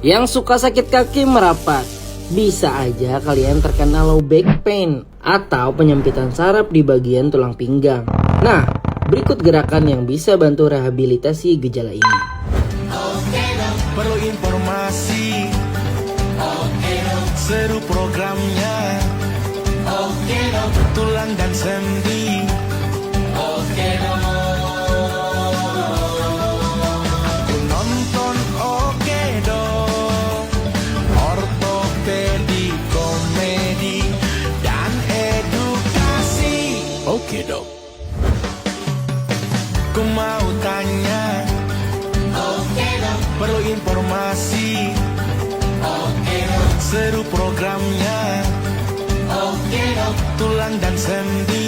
Yang suka sakit kaki merapat, bisa aja kalian terkena low back pain atau penyempitan saraf di bagian tulang pinggang. Nah, berikut gerakan yang bisa bantu rehabilitasi gejala ini. Perlu informasi, seru programnya, tulang dan sendi. Aku nonton Oke Dok, ortopedi, komedi, dan edukasi. Oke Dok. Ku mau tanya, perlu informasi, seru programnya, tulang dan sendi.